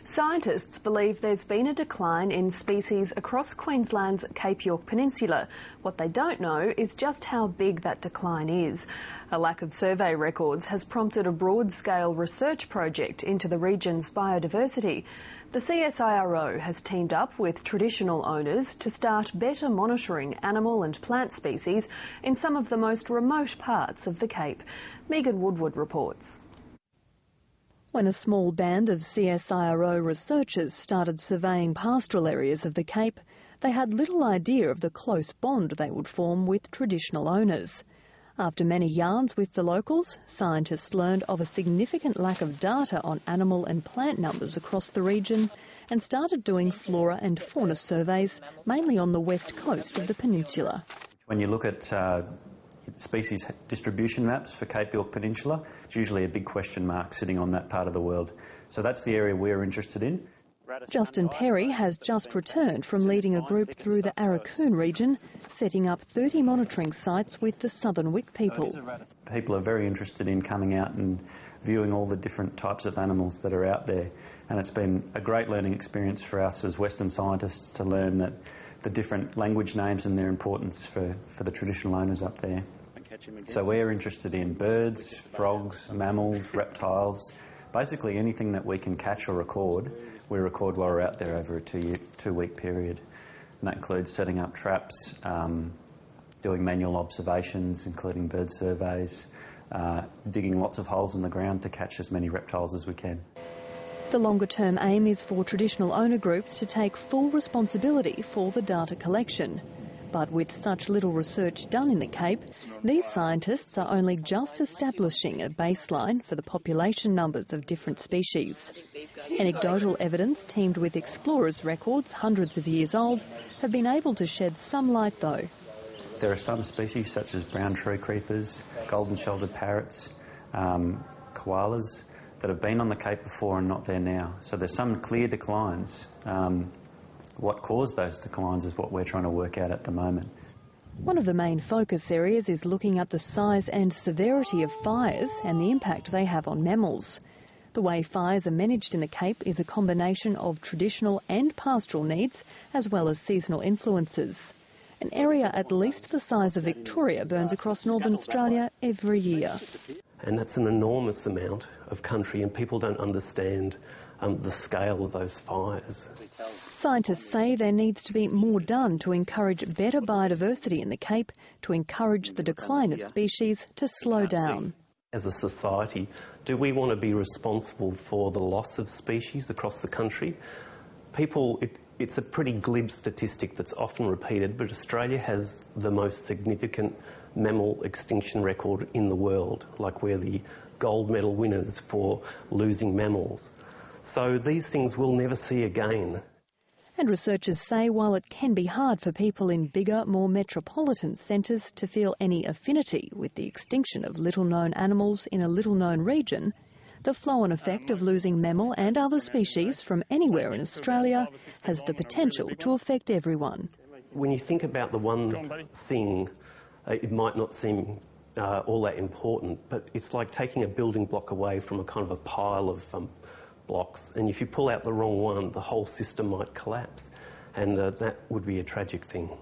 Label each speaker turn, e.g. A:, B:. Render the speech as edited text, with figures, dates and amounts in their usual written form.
A: Scientists believe there's been a decline in species across Queensland's Cape York Peninsula. What they don't know is just how big that decline is. A lack of survey records has prompted a broad-scale research project into the region's biodiversity. The CSIRO has teamed up with traditional owners to start better monitoring animal and plant species in some of the most remote parts of the Cape. Megan Woodward reports. When a small band of CSIRO researchers started surveying pastoral areas of the Cape, they had little idea of the close bond they would form with traditional owners. After many yarns with the locals, scientists learned of a significant lack of data on animal and plant numbers across the region and started doing flora and fauna surveys, mainly on the west coast of the peninsula.
B: When you look at species distribution maps for Cape York Peninsula, it's usually a big question mark sitting on that part of the world. So that's the area we're interested in.
A: Justin Perry has just returned from leading a group through the Arakoon region, setting up 30 monitoring sites with the Southern Wick people.
B: People are very interested in coming out and viewing all the different types of animals that are out there, and it's been a great learning experience for us as Western scientists to learn that the different language names and their importance for the traditional owners up there. So we're interested in birds, frogs, mammals, reptiles, basically anything that we can catch or record, we record while we're out there over a two-week period. And that includes setting up traps, doing manual observations, including bird surveys, digging lots of holes in the ground to catch as many reptiles as we can.
A: The longer-term aim is for traditional owner groups to take full responsibility for the data collection. But with such little research done in the Cape, these scientists are only just establishing a baseline for the population numbers of different species. Anecdotal evidence teamed with explorers' records hundreds of years old have been able to shed some light though.
B: There are some species such as brown tree creepers, golden-shouldered parrots, koalas, that have been on the Cape before and not there now. So there's some clear declines. What caused those declines is what we're trying to work out at the moment.
A: One of the main focus areas is looking at the size and severity of fires and the impact they have on mammals. The way fires are managed in the Cape is a combination of traditional and pastoral needs as well as seasonal influences. An area at least the size of Victoria burns across northern Australia every year.
C: And that's an enormous amount of country, and people don't understand the scale of those fires.
A: Scientists say there needs to be more done to encourage better biodiversity in the Cape, to encourage the decline of species to slow down.
C: As a society, do we want to be responsible for the loss of species across the country? It's a pretty glib statistic that's often repeated, but Australia has the most significant mammal extinction record in the world. Like, we're the gold medal winners for losing mammals. So these things we'll never see again.
A: And researchers say while it can be hard for people in bigger, more metropolitan centres to feel any affinity with the extinction of little-known animals in a little-known region, the flow-on effect of losing mammal and other species from anywhere in Australia has the potential to affect everyone.
C: When you think about the one thing, it might not seem all that important, but it's like taking a building block away from a kind of a pile of blocks, and if you pull out the wrong one, the whole system might collapse, and that would be a tragic thing.